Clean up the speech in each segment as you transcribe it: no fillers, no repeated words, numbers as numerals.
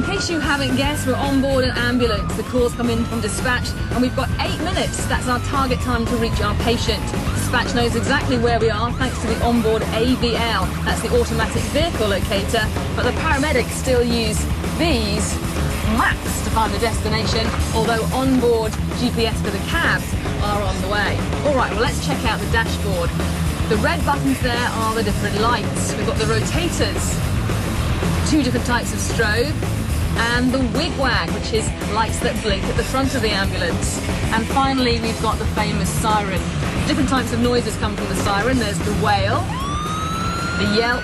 In case you haven't guessed, we're on board an ambulance. The calls come in from dispatch and we've got 8 minutes. That's our target time to reach our patient. Dispatch knows exactly where we are thanks to the onboard AVL. That's the automatic vehicle locator. But the paramedics still use these maps to find the destination, although onboard GPS for the cabs are on the way. All right, well, let's check out the dashboard. The red buttons there are the different lights. We've got the rotators, 2 different types of strobe, and the wigwag, which is lights that blink at the front of the ambulance. And finally, we've got the famous siren. Different types of noises come from the siren. There's the wail, the yelp,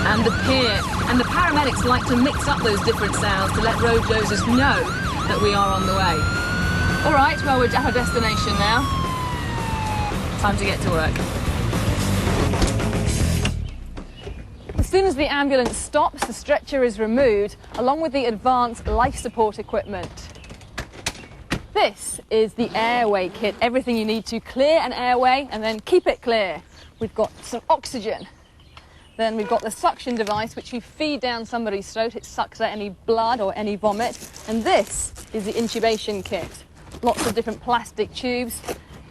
and the peer. And the paramedics like to mix up those different sounds to let road users know that we are on the way. All right, well, we're at our destination now. Time to get to work. As soon as the ambulance stops, the stretcher is removed, along with the advanced life support equipment. This is the airway kit, everything you need to clear an airway and then keep it clear. We've got some oxygen. Then we've got the suction device, which you feed down somebody's throat. It sucks out any blood or any vomit. And this is the intubation kit. Lots of different plastic tubes,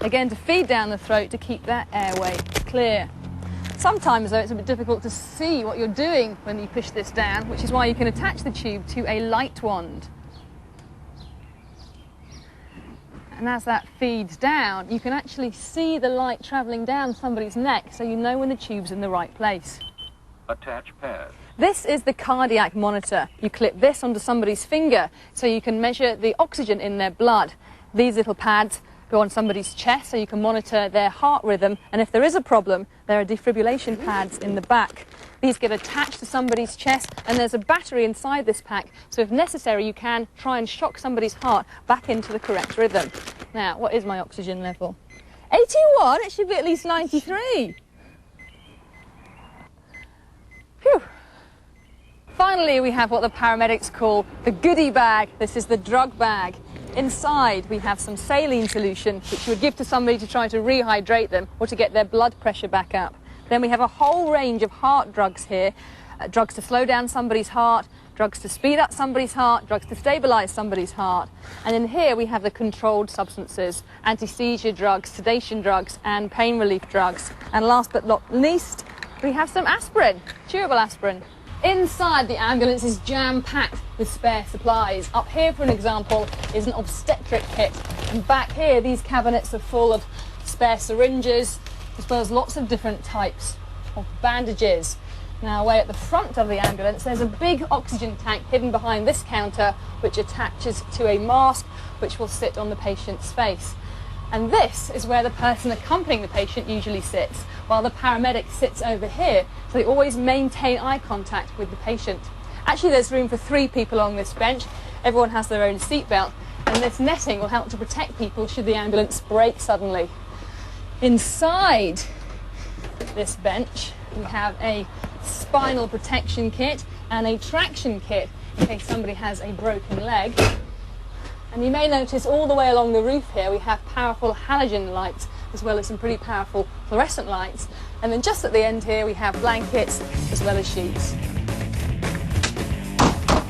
again, to feed down the throat to keep that airway clear. Sometimes, though, it's a bit difficult to see what you're doing when you push this down, which is why you can attach the tube to a light wand. And as that feeds down, you can actually see the light travelling down somebody's neck, so you know when the tube's in the right place. Attach pad. This is the cardiac monitor. You clip this onto somebody's finger so you can measure the oxygen in their blood. These little pads go on somebody's chest so you can monitor their heart rhythm, and if there is a problem, there are defibrillation pads in the back. These get attached to somebody's chest, and there's a battery inside this pack, so if necessary you can try and shock somebody's heart back into the correct rhythm. Now, what is my oxygen level? 81? It should be at least 93. Phew. Finally, we have what the paramedics call the goodie bag. This is the drug bag. Inside, we have some saline solution, which you would give to somebody to try to rehydrate them or to get their blood pressure back up. Then we have a whole range of heart drugs here, drugs to slow down somebody's heart, drugs to speed up somebody's heart, drugs to stabilise somebody's heart. And in here, we have the controlled substances, anti-seizure drugs, sedation drugs, and pain relief drugs. And last but not least, we have some aspirin, chewable aspirin. Inside, the ambulance is jam-packed with spare supplies. Up here, for an example, is an obstetric kit. And back here, these cabinets are full of spare syringes, as well as lots of different types of bandages. Now, away at the front of the ambulance, there's a big oxygen tank hidden behind this counter, which attaches to a mask, which will sit on the patient's face. And this is where the person accompanying the patient usually sits, while the paramedic sits over here, so they always maintain eye contact with the patient. Actually, there's room for 3 people on this bench. Everyone has their own seatbelt, and this netting will help to protect people should the ambulance brake suddenly. Inside this bench, we have a spinal protection kit and a traction kit in case somebody has a broken leg. And you may notice all the way along the roof here we have powerful halogen lights as well as some pretty powerful fluorescent lights. And then just at the end here we have blankets as well as sheets.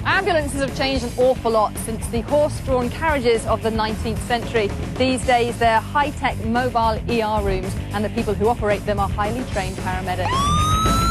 Ambulances have changed an awful lot since the horse-drawn carriages of the 19th century. These days they're high-tech mobile ER rooms, and the people who operate them are highly trained paramedics.